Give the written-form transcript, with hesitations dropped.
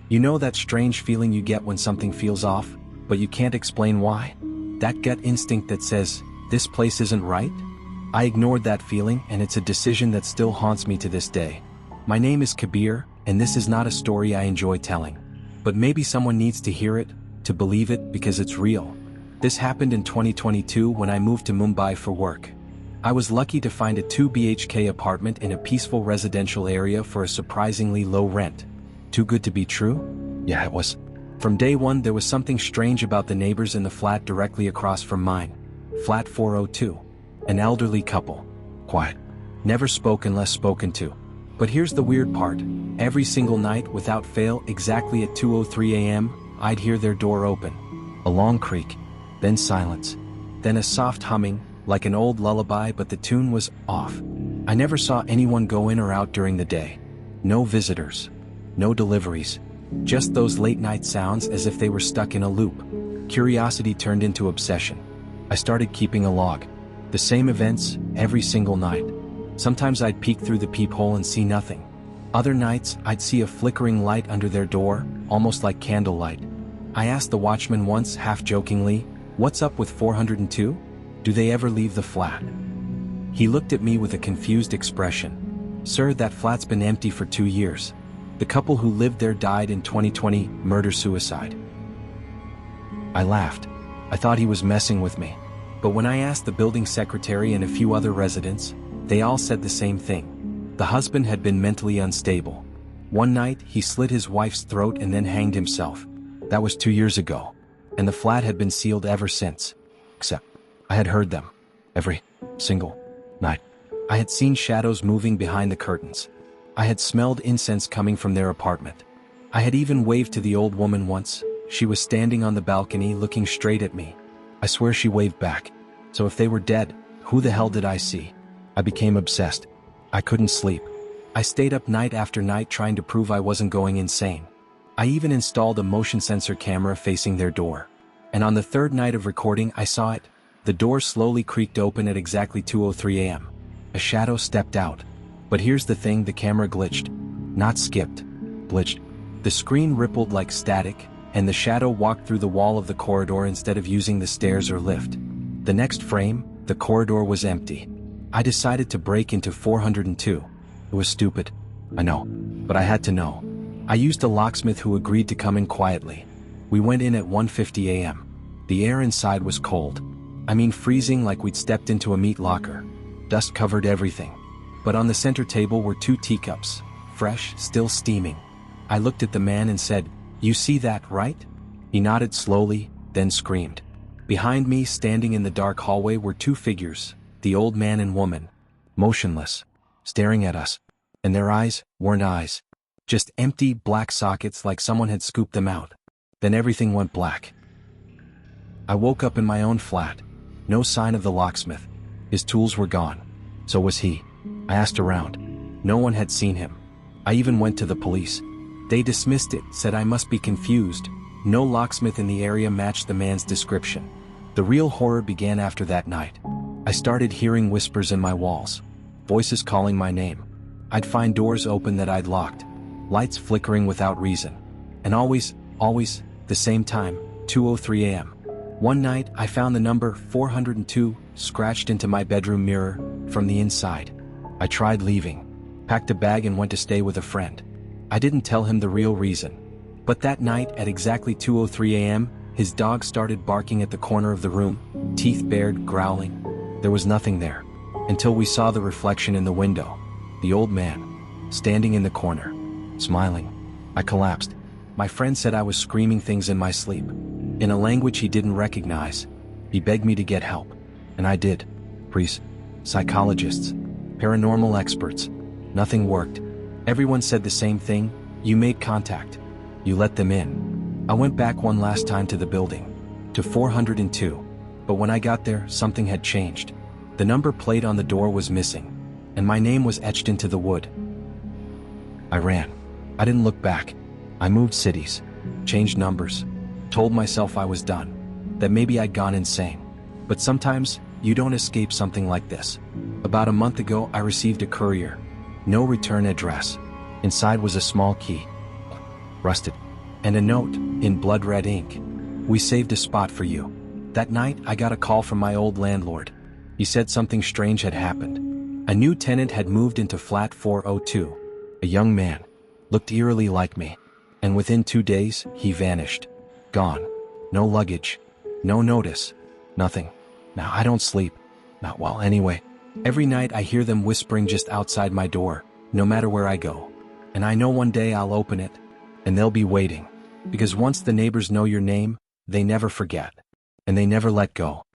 You know that strange feeling you get when something feels off, but you can't explain why? That gut instinct that says, this place isn't right? I ignored that feeling, and it's a decision that still haunts me to this day. My name is Kabir, and this is not a story I enjoy telling. But maybe someone needs to hear it, to believe it, because it's real. This happened in 2022 when I moved to Mumbai for work. I was lucky to find a 2 BHK apartment in a peaceful residential area for a surprisingly low rent. Too good to be true? Yeah, it was. From day one, there was something strange about the neighbors in the flat directly across from mine. Flat 402. An elderly couple. Quiet. Never spoke unless spoken to. But here's the weird part. Every single night, without fail, exactly at 2:03 a.m., I'd hear their door open. A long creak. Then silence. Then a soft humming, like an old lullaby, but the tune was off. I never saw anyone go in or out during the day. No visitors. No deliveries. Just those late-night sounds as if they were stuck in a loop. Curiosity turned into obsession. I started keeping a log. The same events, every single night. Sometimes I'd peek through the peephole and see nothing. Other nights, I'd see a flickering light under their door, almost like candlelight. I asked the watchman once, half-jokingly, "What's up with 402? Do they ever leave the flat?" He looked at me with a confused expression. "Sir, that flat's been empty for 2 years. The couple who lived there died in 2020, murder-suicide." I laughed. I thought he was messing with me. But when I asked the building secretary and a few other residents, they all said the same thing. The husband had been mentally unstable. One night, he slit his wife's throat and then hanged himself. That was 2 years ago. And the flat had been sealed ever since. Except, I had heard them. Every single night. I had seen shadows moving behind the curtains. I had smelled incense coming from their apartment. I had even waved to the old woman once. She was standing on the balcony looking straight at me. I swear she waved back. So if they were dead, who the hell did I see? I became obsessed. I couldn't sleep. I stayed up night after night trying to prove I wasn't going insane. I even installed a motion sensor camera facing their door. And on the third night of recording, I saw it. The door slowly creaked open at exactly 2:03 a.m. A shadow stepped out. But here's the thing, the camera glitched. Not skipped. Glitched. The screen rippled like static, and the shadow walked through the wall of the corridor instead of using the stairs or lift. The next frame, the corridor was empty. I decided to break into 402. It was stupid. I know. But I had to know. I used a locksmith who agreed to come in quietly. We went in at 1:50 a.m. The air inside was cold. I mean freezing, like we'd stepped into a meat locker. Dust covered everything. But on the center table were 2 teacups, fresh, still steaming. I looked at the man and said, "You see that, right?" He nodded slowly, then screamed. Behind me, standing in the dark hallway, were 2 figures, the old man and woman, motionless, staring at us. And their eyes weren't eyes. Just empty, black sockets like someone had scooped them out. Then everything went black. I woke up in my own flat. No sign of the locksmith. His tools were gone. So was he. I asked around. No one had seen him. I even went to the police. They dismissed it, said I must be confused. No locksmith in the area matched the man's description. The real horror began after that night. I started hearing whispers in my walls. Voices calling my name. I'd find doors open that I'd locked. Lights flickering without reason. And always, the same time, 2:03 a.m. One night, I found the number 402 scratched into my bedroom mirror from the inside. I tried leaving, packed a bag and went to stay with a friend. I didn't tell him the real reason. But that night at exactly 2:03 a.m., his dog started barking at the corner of the room, teeth bared, growling. There was nothing there, until we saw the reflection in the window. The old man, standing in the corner, smiling. I collapsed. My friend said I was screaming things in my sleep, in a language he didn't recognize. He begged me to get help, and I did. Priests, psychologists, paranormal experts. Nothing worked. Everyone said the same thing: you made contact. You let them in. I went back one last time to the building, to 402. But when I got there, something had changed. The number plate on the door was missing, and my name was etched into the wood. I ran. I didn't look back. I moved cities, changed numbers, told myself I was done, that maybe I'd gone insane. But sometimes, you don't escape something like this. About a month ago, I received a courier. No return address. Inside was a small key. Rusted. And a note, in blood red ink. We saved a spot for you. That night, I got a call from my old landlord. He said something strange had happened. A new tenant had moved into flat 402. A young man. Looked eerily like me. And within 2 days, he vanished. Gone. No luggage. No notice. Nothing. Now I don't sleep. Not well anyway. Every night I hear them whispering just outside my door, no matter where I go. And I know one day I'll open it, and they'll be waiting. Because once the neighbors know your name, they never forget. And they never let go.